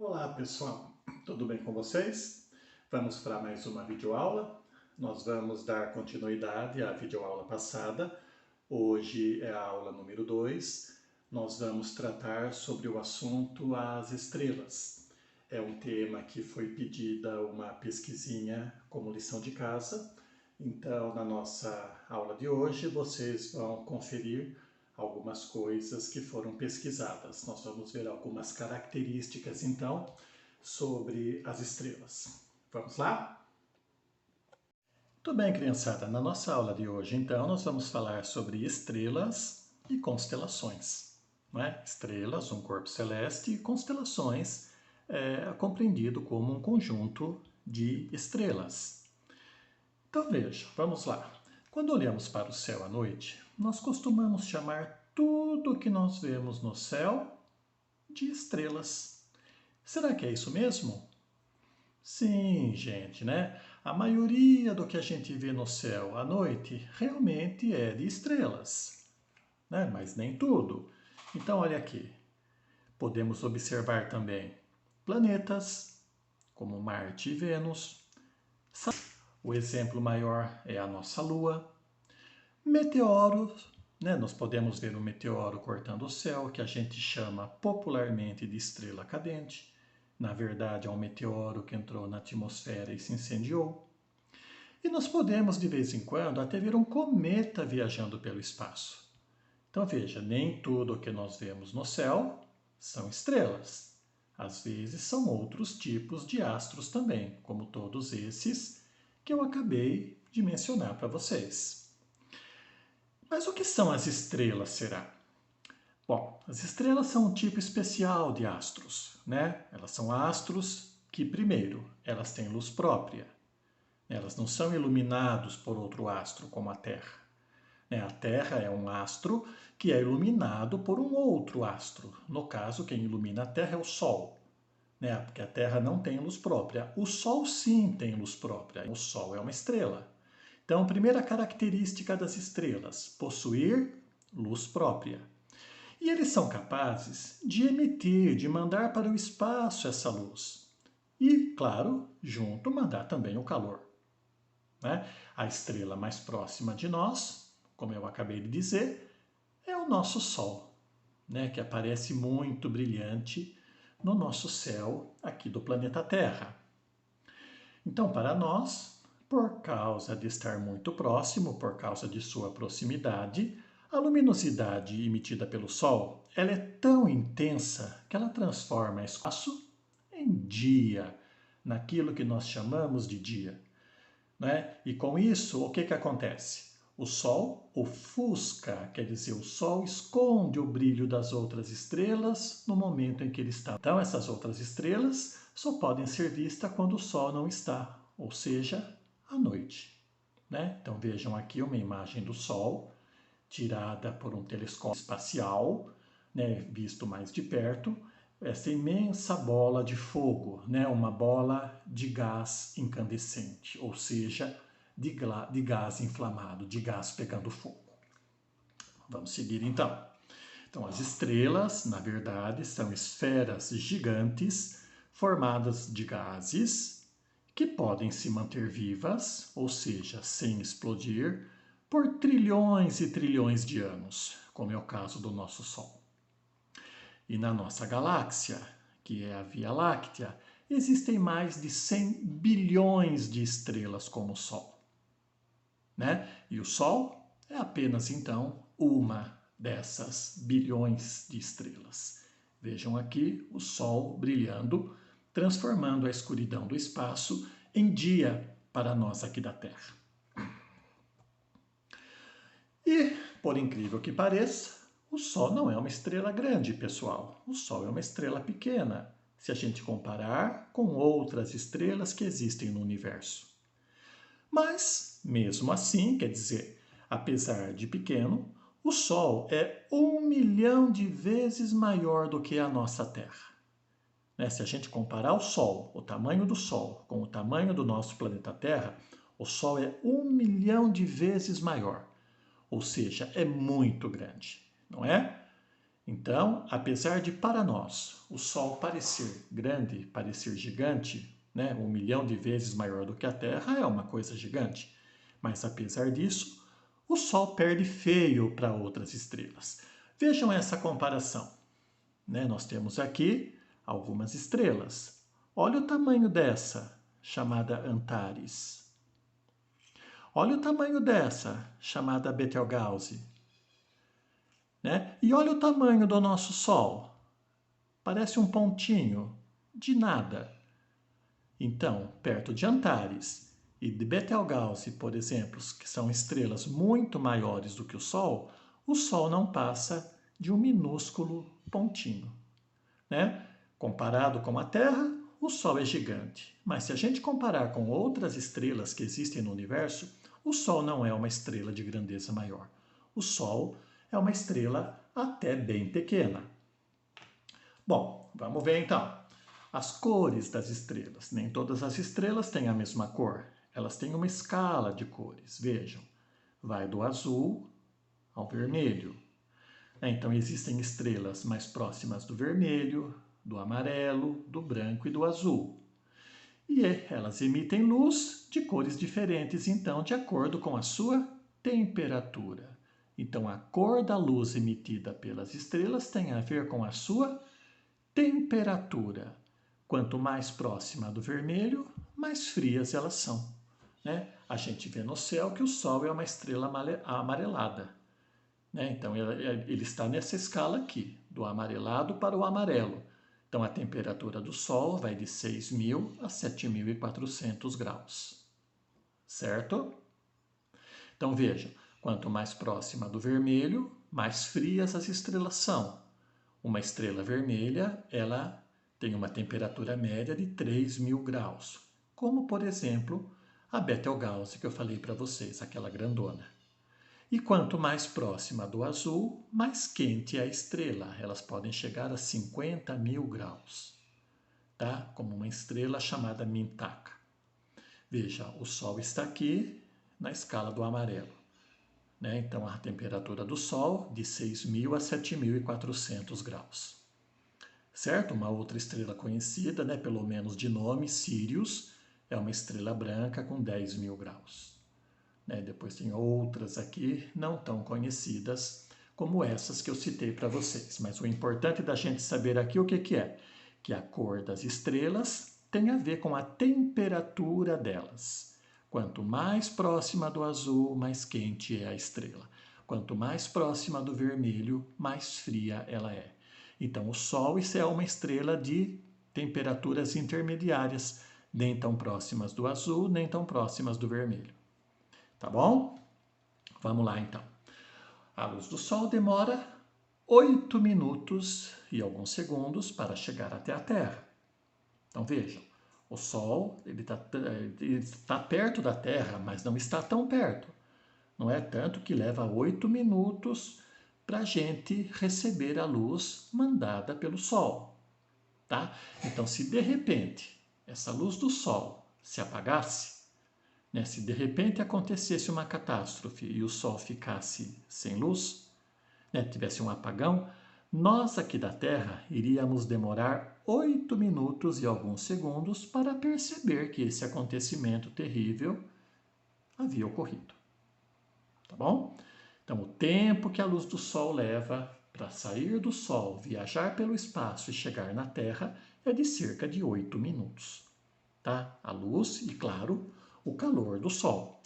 Olá pessoal, tudo bem com vocês? Vamos para mais uma videoaula. Nós vamos dar continuidade à videoaula passada. Hoje é a aula número 2. Nós vamos tratar sobre o assunto as estrelas. É um tema que foi pedida uma pesquisinha como lição de casa. Então, na nossa aula de hoje, vocês vão conferir algumas coisas que foram pesquisadas. Nós vamos ver algumas características, então, sobre as estrelas. Vamos lá? Tudo bem, criançada? Na nossa aula de hoje, então, nós vamos falar sobre estrelas e constelações. Não é? Estrelas, um corpo celeste, e constelações compreendido como um conjunto de estrelas. Então veja, vamos lá. Quando olhamos para o céu à noite, nós costumamos chamar tudo que nós vemos no céu de estrelas. Será que é isso mesmo? Sim, gente, né? A maioria do que a gente vê no céu à noite realmente é de estrelas, né? Mas nem tudo. Então, olha aqui. Podemos observar também planetas, como Marte e Vênus. O exemplo maior é a nossa Lua. Meteoros, né? Nós podemos ver um meteoro cortando o céu, que a gente chama popularmente de estrela cadente. Na verdade, é um meteoro que entrou na atmosfera e se incendiou. E nós podemos, de vez em quando, até ver um cometa viajando pelo espaço. Então veja, nem tudo o que nós vemos no céu são estrelas. Às vezes são outros tipos de astros também, como todos esses que eu acabei de mencionar para vocês. Mas o que são as estrelas, será? Bom, as estrelas são um tipo especial de astros, né? Elas são astros que, primeiro, elas têm luz própria. Elas não são iluminados por outro astro, como a Terra. A Terra é um astro que é iluminado por um outro astro. No caso, quem ilumina a Terra é o Sol, porque a Terra não tem luz própria. O Sol sim tem luz própria. O Sol é uma estrela. Então, primeira característica das estrelas, possuir luz própria. E eles são capazes de emitir, de mandar para o espaço essa luz. E, claro, junto mandar também o calor. A estrela mais próxima de nós, como eu acabei de dizer, é o nosso Sol, que aparece muito brilhante no nosso céu aqui do planeta Terra. Então, para nós, por causa de estar muito próximo, por causa de sua proximidade, a luminosidade emitida pelo Sol ela é tão intensa que ela transforma o espaço em dia, naquilo que nós chamamos de dia. E com isso, o que acontece? O Sol ofusca, quer dizer, o Sol esconde o brilho das outras estrelas no momento em que ele está. Então, essas outras estrelas só podem ser vistas quando o Sol não está, ou seja, à noite. Então, vejam aqui uma imagem do Sol, tirada por um telescópio espacial, visto mais de perto, essa imensa bola de fogo, uma bola de gás incandescente, ou seja, de gás inflamado, de gás pegando fogo. Vamos seguir então. Então, as estrelas, na verdade, são esferas gigantes formadas de gases que podem se manter vivas, ou seja, sem explodir, por trilhões e trilhões de anos, como é o caso do nosso Sol. E na nossa galáxia, que é a Via Láctea, existem mais de 100 bilhões de estrelas como o Sol. E o Sol é apenas, então, uma dessas bilhões de estrelas. Vejam aqui o Sol brilhando, transformando a escuridão do espaço em dia para nós aqui da Terra. E, por incrível que pareça, o Sol não é uma estrela grande, pessoal. O Sol é uma estrela pequena, se a gente comparar com outras estrelas que existem no universo. Mas, mesmo assim, quer dizer, apesar de pequeno, o Sol é 1 milhão de vezes maior do que a nossa Terra. Se a gente comparar o Sol, o tamanho do Sol, com o tamanho do nosso planeta Terra, o Sol é 1 milhão de vezes maior. Ou seja, é muito grande, não é? Então, apesar de para nós o Sol parecer grande, parecer gigante, né, 1 milhão de vezes maior do que a Terra, é uma coisa gigante. Mas apesar disso, o Sol perde feio para outras estrelas. Vejam essa comparação. Né? Nós temos aqui algumas estrelas. Olha o tamanho dessa, chamada Antares. Olha o tamanho dessa, chamada Betelgeuse. Né? E olha o tamanho do nosso Sol. Parece um pontinho de nada. Então, perto de Antares e de Betelgeuse, por exemplo, que são estrelas muito maiores do que o Sol não passa de um minúsculo pontinho. Né? Comparado com a Terra, o Sol é gigante. Mas se a gente comparar com outras estrelas que existem no universo, o Sol não é uma estrela de grandeza maior. O Sol é uma estrela até bem pequena. Bom, vamos ver então. As cores das estrelas. Nem todas as estrelas têm a mesma cor. Elas têm uma escala de cores. Vejam, vai do azul ao vermelho. Então, existem estrelas mais próximas do vermelho, do amarelo, do branco e do azul. E elas emitem luz de cores diferentes, então, de acordo com a sua temperatura. Então, a cor da luz emitida pelas estrelas tem a ver com a sua temperatura. Quanto mais próxima do vermelho, mais frias elas são. Né? A gente vê no céu que o Sol é uma estrela amarelada. Né? Então, ele está nessa escala aqui, do amarelado para o amarelo. Então, a temperatura do Sol vai de 6.000 a 7.400 graus. Certo? Então, veja, quanto mais próxima do vermelho, mais frias as estrelas são. Uma estrela vermelha, ela tem uma temperatura média de 3.000 graus, como, por exemplo, a Betelgeuse que eu falei para vocês, aquela grandona. E quanto mais próxima do azul, mais quente é a estrela. Elas podem chegar a 50.000 graus, tá? Como uma estrela chamada Mintaka. Veja, o Sol está aqui na escala do amarelo. Né? Então, a temperatura do Sol de 6.000 a 7.400 graus. Certo? Uma outra estrela conhecida, né, pelo menos de nome, Sirius, é uma estrela branca com 10.000 graus. Depois tem outras aqui não tão conhecidas como essas que eu citei para vocês. Mas o importante da gente saber aqui o que é? Que a cor das estrelas tem a ver com a temperatura delas. Quanto mais próxima do azul, mais quente é a estrela. Quanto mais próxima do vermelho, mais fria ela é. Então, o Sol isso é uma estrela de temperaturas intermediárias, nem tão próximas do azul, nem tão próximas do vermelho. Tá bom? Vamos lá então. A luz do Sol demora 8 minutos e alguns segundos para chegar até a Terra. Então vejam, o Sol ele está perto da Terra, mas não está tão perto. Não é tanto que leva 8 minutos para a gente receber a luz mandada pelo Sol. Tá? Então, se de repente essa luz do Sol se apagasse, né? Se de repente acontecesse uma catástrofe e o Sol ficasse sem luz, né? Tivesse um apagão, nós aqui da Terra iríamos demorar 8 minutos e alguns segundos para perceber que esse acontecimento terrível havia ocorrido. Tá bom? Então, o tempo que a luz do Sol leva para sair do Sol, viajar pelo espaço e chegar na Terra é de cerca de 8 minutos. Tá? A luz e, claro, o calor do Sol.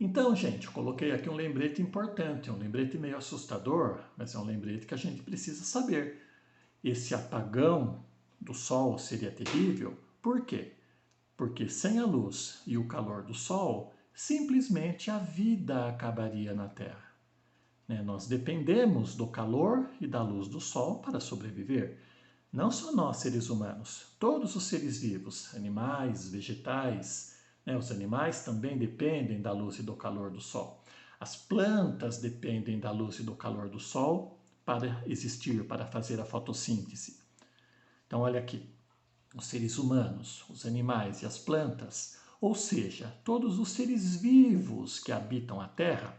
Então, gente, eu coloquei aqui um lembrete importante, um lembrete meio assustador, mas é um lembrete que a gente precisa saber. Esse apagão do Sol seria terrível, por quê? Porque sem a luz e o calor do Sol, simplesmente a vida acabaria na Terra. Nós dependemos do calor e da luz do Sol para sobreviver. Não só nós, seres humanos, todos os seres vivos, animais, vegetais, os animais também dependem da luz e do calor do Sol. As plantas dependem da luz e do calor do Sol para existir, para fazer a fotossíntese. Então, olha aqui, os seres humanos, os animais e as plantas, ou seja, todos os seres vivos que habitam a Terra,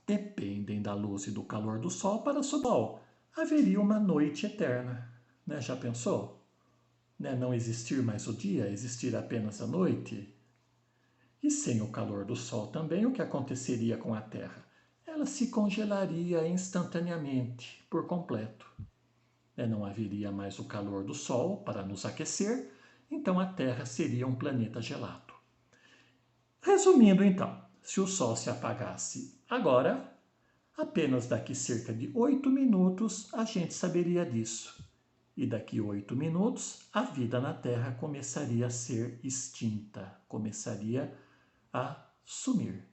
dependem da luz e do calor do Sol para sobreviver. haveria uma noite eterna. Né? Já pensou? Né? Não existir mais o dia, existir apenas a noite? E sem o calor do sol também, o que aconteceria com a Terra? Ela se congelaria instantaneamente, por completo. Não haveria mais o calor do sol para nos aquecer, então a Terra seria um planeta gelado. Resumindo então, se o sol se apagasse agora, apenas daqui cerca de 8 minutos a gente saberia disso. E daqui 8 minutos a vida na Terra começaria a ser extinta, começaria a sumir.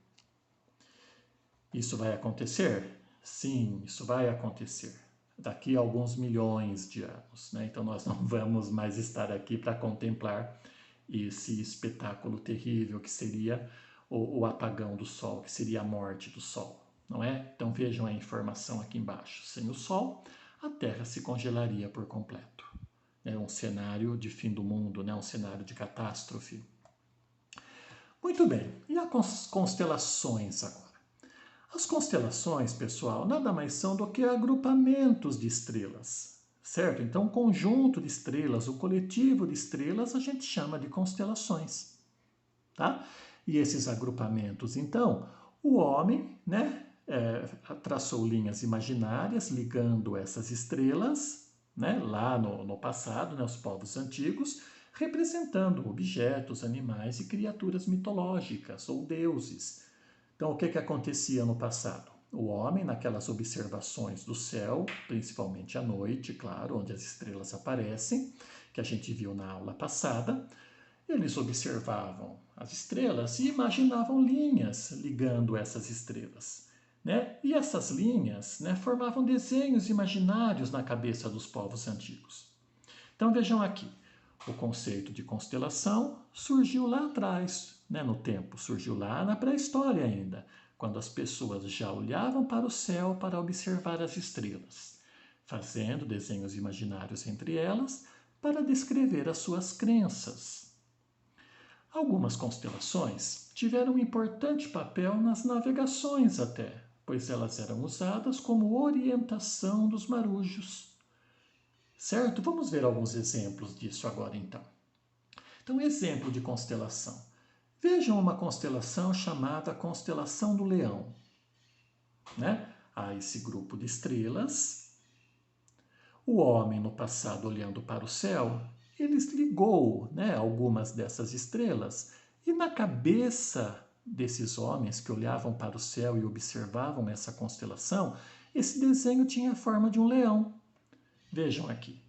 Isso vai acontecer? Sim, isso vai acontecer. Daqui a alguns milhões de anos. Né? Então nós não vamos mais estar aqui para contemplar esse espetáculo terrível que seria o apagão do Sol, que seria a morte do Sol. Não é? Então vejam a informação aqui embaixo. Sem o Sol, a Terra se congelaria por completo. É um cenário de fim do mundo, né? Um cenário de catástrofe. Muito bem, e as constelações agora? As constelações, pessoal, nada mais são do que agrupamentos de estrelas, certo? Então, o conjunto de estrelas, o coletivo de estrelas, a gente chama de constelações, tá? E esses agrupamentos, então, o homem, né, traçou linhas imaginárias ligando essas estrelas, né, lá no passado, né, os povos antigos, representando objetos, animais e criaturas mitológicas ou deuses. Então, o que acontecia no passado? O homem, naquelas observações do céu, principalmente à noite, claro, onde as estrelas aparecem, que a gente viu na aula passada, eles observavam as estrelas e imaginavam linhas ligando essas estrelas. Né? E essas linhas, né, formavam desenhos imaginários na cabeça dos povos antigos. Então vejam aqui, o conceito de constelação surgiu lá atrás, né, no tempo, surgiu lá na pré-história ainda, quando as pessoas já olhavam para o céu para observar as estrelas, fazendo desenhos imaginários entre elas para descrever as suas crenças. Algumas constelações tiveram um importante papel nas navegações até, pois elas eram usadas como orientação dos marujos. Certo? Vamos ver alguns exemplos disso agora então. Então, exemplo de constelação. Vejam uma constelação chamada Constelação do Leão. Né? Há esse grupo de estrelas. O homem, no passado, olhando para o céu, ele ligou, né, algumas dessas estrelas e na cabeça desses homens que olhavam para o céu e observavam essa constelação, esse desenho tinha a forma de um leão. Vejam aqui,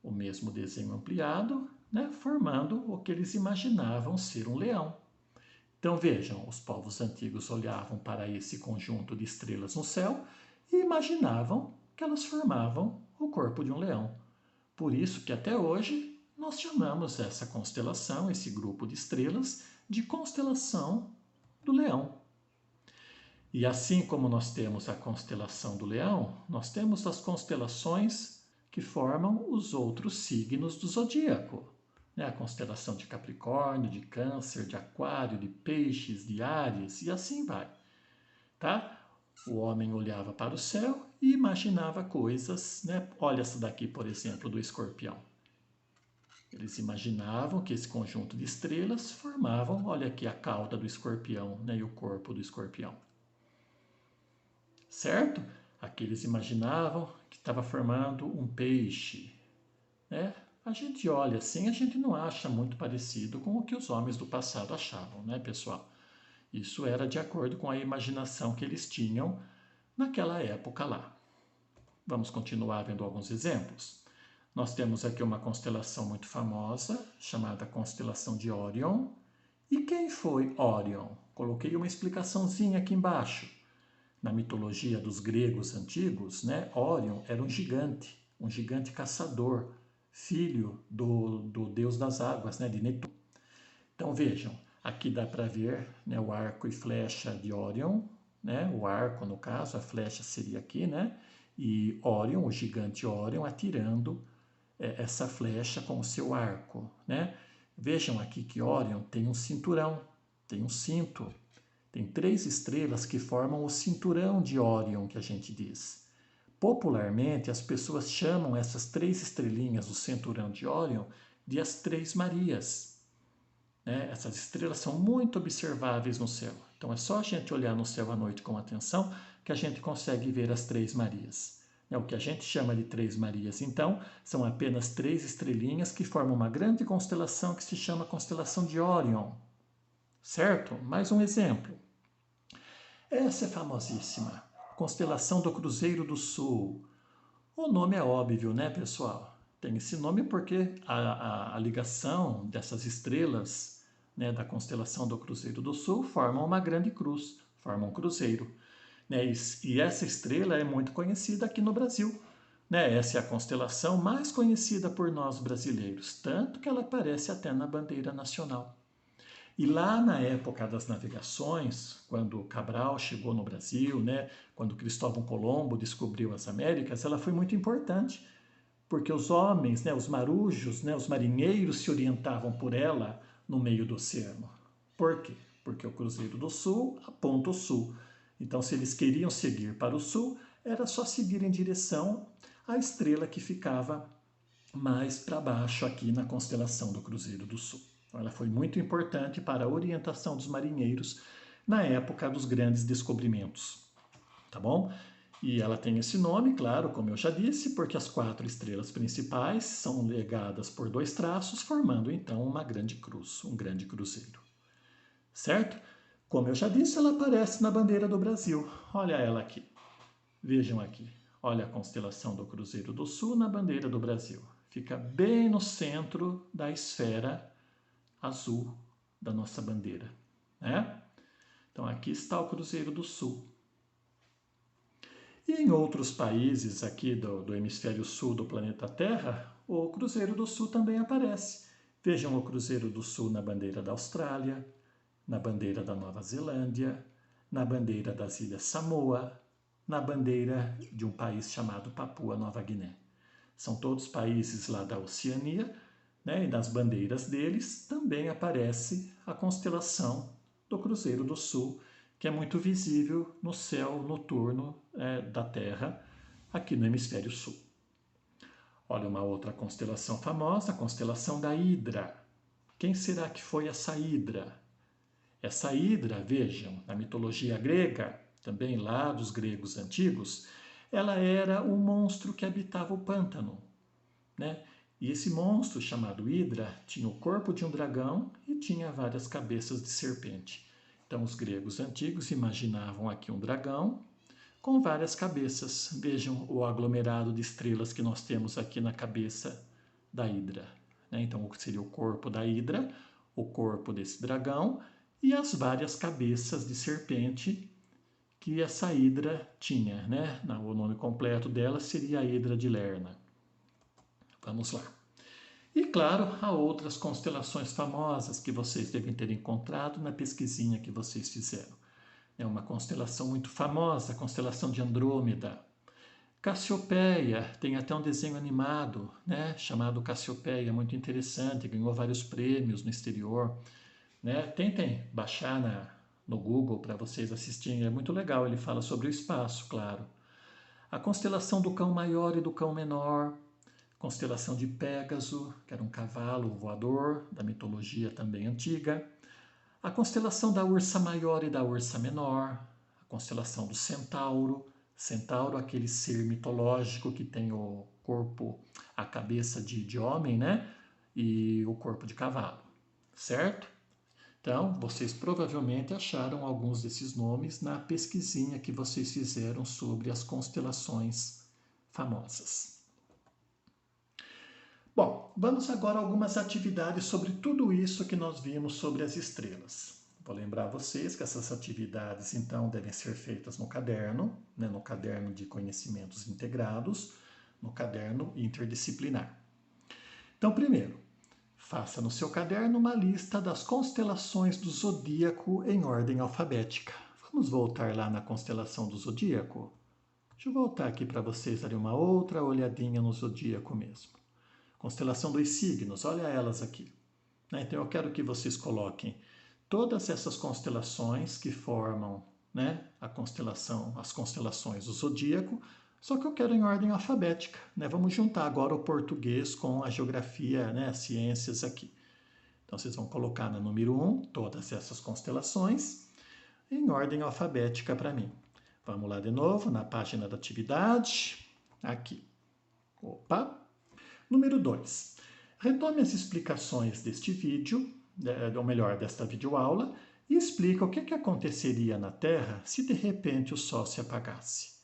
o mesmo desenho ampliado, né, formando o que eles imaginavam ser um leão. Então vejam, os povos antigos olhavam para esse conjunto de estrelas no céu e imaginavam que elas formavam o corpo de um leão. Por isso que até hoje nós chamamos essa constelação, esse grupo de estrelas, de constelação do leão. E assim como nós temos a constelação do leão, nós temos as constelações que formam os outros signos do zodíaco. A constelação de Capricórnio, de Câncer, de Aquário, de Peixes, de Áries e assim vai. Tá? O homem olhava para o céu e imaginava coisas. Né? Olha essa daqui, por exemplo, do Escorpião. Eles imaginavam que esse conjunto de estrelas formavam, olha aqui a cauda do escorpião, né? E o corpo do escorpião. Certo? Aqui eles imaginavam que estava formando um peixe. Né? A gente olha assim, a gente não acha muito parecido com o que os homens do passado achavam, né, pessoal? Isso era de acordo com a imaginação que eles tinham naquela época lá. Vamos continuar vendo alguns exemplos. Nós temos aqui uma constelação muito famosa, chamada constelação de Órion. E quem foi Órion? Coloquei uma explicaçãozinha aqui embaixo. Na mitologia dos gregos antigos, né, Órion era um gigante caçador, filho do deus das águas, né, de Netuno. Então vejam, aqui dá para ver, né, o arco e flecha de Órion, né, o arco no caso, a flecha seria aqui, né, e Órion, o gigante Órion, atirando essa flecha com o seu arco. Né. Vejam aqui que Órion tem um cinturão, tem um cinto, tem 3 estrelas que formam o cinturão de Órion, que a gente diz. Popularmente, as pessoas chamam essas 3 estrelinhas do cinturão de Órion de as 3 Marias. Né? Essas estrelas são muito observáveis no céu. Então é só a gente olhar no céu à noite com atenção que a gente consegue ver as 3 Marias. O que a gente chama de 3 Marias, então, são apenas 3 estrelinhas que formam uma grande constelação que se chama constelação de Órion. Certo? Mais um exemplo. Essa é famosíssima, constelação do Cruzeiro do Sul. O nome é óbvio, né, pessoal? Tem esse nome porque a ligação dessas estrelas, né, da constelação do Cruzeiro do Sul formam uma grande cruz, formam um cruzeiro. Né? E essa estrela é muito conhecida aqui no Brasil. Né? Essa é a constelação mais conhecida por nós brasileiros, tanto que ela aparece até na bandeira nacional. E lá na época das navegações, quando Cabral chegou no Brasil, né, quando Cristóvão Colombo descobriu as Américas, ela foi muito importante, porque os homens, né, os marujos, né, os marinheiros se orientavam por ela no meio do oceano. Por quê? Porque o Cruzeiro do Sul aponta o sul. Então, se eles queriam seguir para o sul, era só seguir em direção à estrela que ficava mais para baixo aqui na constelação do Cruzeiro do Sul. Ela foi muito importante para a orientação dos marinheiros na época dos grandes descobrimentos. Tá bom? E ela tem esse nome, claro, como eu já disse, porque as 4 estrelas principais são ligadas por 2 traços, formando então uma grande cruz, um grande cruzeiro. Certo? Como eu já disse, ela aparece na bandeira do Brasil. Olha ela aqui. Vejam aqui. Olha a constelação do Cruzeiro do Sul na bandeira do Brasil. Fica bem no centro da esfera azul da nossa bandeira. Né? Então aqui está o Cruzeiro do Sul. E em outros países aqui do hemisfério sul do planeta Terra, o Cruzeiro do Sul também aparece. Vejam o Cruzeiro do Sul na bandeira da Austrália, na bandeira da Nova Zelândia, na bandeira das Ilhas Samoa, na bandeira de um país chamado Papua Nova Guiné. São todos países lá da Oceania, né? E nas bandeiras deles também aparece a constelação do Cruzeiro do Sul, que é muito visível no céu noturno da Terra, aqui no hemisfério sul. Olha uma outra constelação famosa, a constelação da Hidra. Quem será que foi essa Hidra? Essa Hidra, vejam, na mitologia grega, também lá dos gregos antigos, ela era um monstro que habitava o pântano. Né? E esse monstro, chamado Hidra, tinha o corpo de um dragão e tinha várias cabeças de serpente. Então, os gregos antigos imaginavam aqui um dragão com várias cabeças. Vejam o aglomerado de estrelas que nós temos aqui na cabeça da Hidra. Né? Então, seria o corpo da Hidra, o corpo desse dragão e as várias cabeças de serpente que essa Hidra tinha. Né? O nome completo dela seria a Hidra de Lerna. Vamos lá. E, claro, há outras constelações famosas que vocês devem ter encontrado na pesquisinha que vocês fizeram. É uma constelação muito famosa, a constelação de Andrômeda. Cassiopeia, tem até um desenho animado, né, chamado Cassiopeia, muito interessante, ganhou vários prêmios no exterior. Né? Tentem baixar no Google para vocês assistirem, é muito legal, ele fala sobre o espaço, claro. A constelação do Cão Maior e do Cão Menor, constelação de Pégaso, que era um cavalo voador, da mitologia também antiga. A constelação da Ursa Maior e da Ursa Menor. A constelação do Centauro. Centauro, aquele ser mitológico que tem o corpo, a cabeça de homem, né? E o corpo de cavalo, certo? Então, vocês provavelmente acharam alguns desses nomes na pesquisinha que vocês fizeram sobre as constelações famosas. Bom, vamos agora a algumas atividades sobre tudo isso que nós vimos sobre as estrelas. Vou lembrar vocês que essas atividades, então, devem ser feitas no caderno, né, no caderno de conhecimentos integrados, no caderno interdisciplinar. Então, primeiro, faça no seu caderno uma lista das constelações do zodíaco em ordem alfabética. Vamos voltar lá na constelação do zodíaco? Deixa eu voltar aqui para vocês darem uma outra olhadinha no zodíaco mesmo. Constelação dos signos, olha elas aqui. Então eu quero que vocês coloquem todas essas constelações que formam, né, as constelações do zodíaco, Só que eu quero em ordem alfabética, né? Vamos juntar agora o português com a geografia, né? As ciências aqui. Então, vocês vão colocar no número 1 todas essas constelações em ordem alfabética para mim. Vamos lá de novo, na página da atividade, aqui. Opa! Número 2. Retome as explicações deste vídeo, ou melhor, desta videoaula, e explica o que aconteceria na Terra se de repente o Sol se apagasse.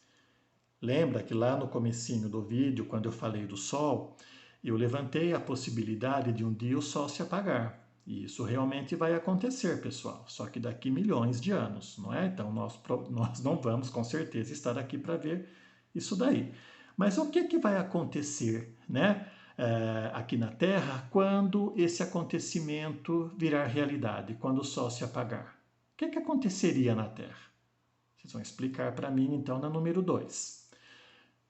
Lembra que lá no comecinho do vídeo, quando eu falei do Sol, eu levantei a possibilidade de um dia o Sol se apagar. E isso realmente vai acontecer, pessoal, só que daqui milhões de anos, não é? Então nós não vamos com certeza estar aqui para ver isso daí. Mas o que vai acontecer, né? Aqui na Terra quando esse acontecimento virar realidade, quando o Sol se apagar? O que aconteceria na Terra? Vocês vão explicar para mim, então, na número 2.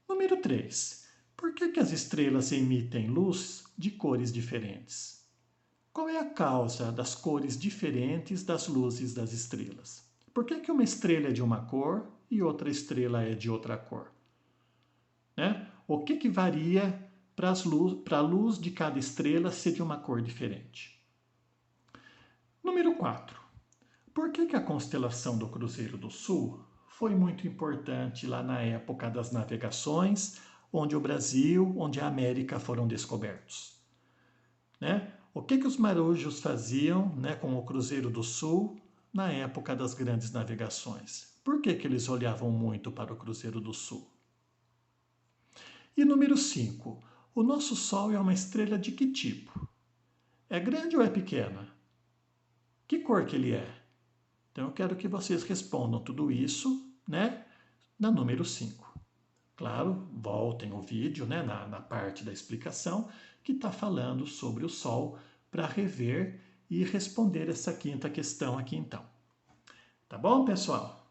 Número 3. Por que as estrelas emitem luz de cores diferentes? Qual é a causa das cores diferentes das luzes das estrelas? Por que uma estrela é de uma cor e outra estrela é de outra cor? Né? O que varia para a luz de cada estrela ser de uma cor diferente? Número 4. Por que a constelação do Cruzeiro do Sul foi muito importante lá na época das navegações, onde o Brasil, onde a América foram descobertos? Né? O que os marujos faziam, né, com o Cruzeiro do Sul na época das grandes navegações? Por que eles olhavam muito para o Cruzeiro do Sul? E número 5. O nosso Sol é uma estrela de que tipo? É grande ou é pequena? Que cor que ele é? Então eu quero que vocês respondam tudo isso, né, na número 5. Claro, voltem o vídeo, né, na parte da explicação que está falando sobre o Sol para rever e responder essa quinta questão aqui então. Tá bom, pessoal?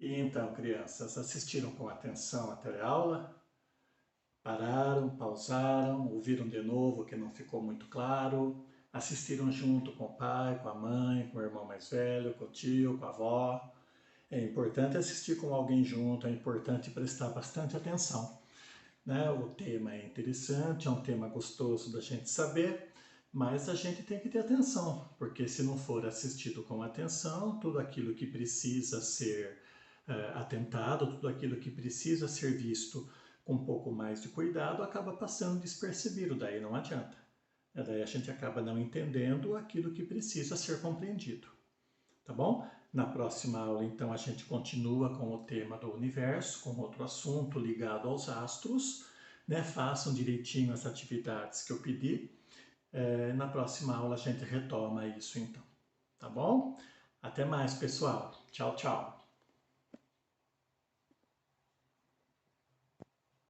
E então, crianças, assistiram com atenção até a aula? Pararam, pausaram, ouviram de novo o que não ficou muito claro, assistiram junto com o pai, com a mãe, com o irmão mais velho, com o tio, com a avó. É importante assistir com alguém junto, é importante prestar bastante atenção, né? O tema é interessante, é um tema gostoso da gente saber, mas a gente tem que ter atenção, porque se não for assistido com atenção, tudo aquilo que precisa ser atentado, tudo aquilo que precisa ser visto com um pouco mais de cuidado, acaba passando despercebido, daí não adianta. Daí a gente acaba não entendendo aquilo que precisa ser compreendido. Tá bom? Na próxima aula, então, a gente continua com o tema do universo, com outro assunto ligado aos astros, né? Façam direitinho as atividades que eu pedi. Na próxima aula a gente retoma isso, então. Tá bom? Até mais, pessoal. Tchau, tchau.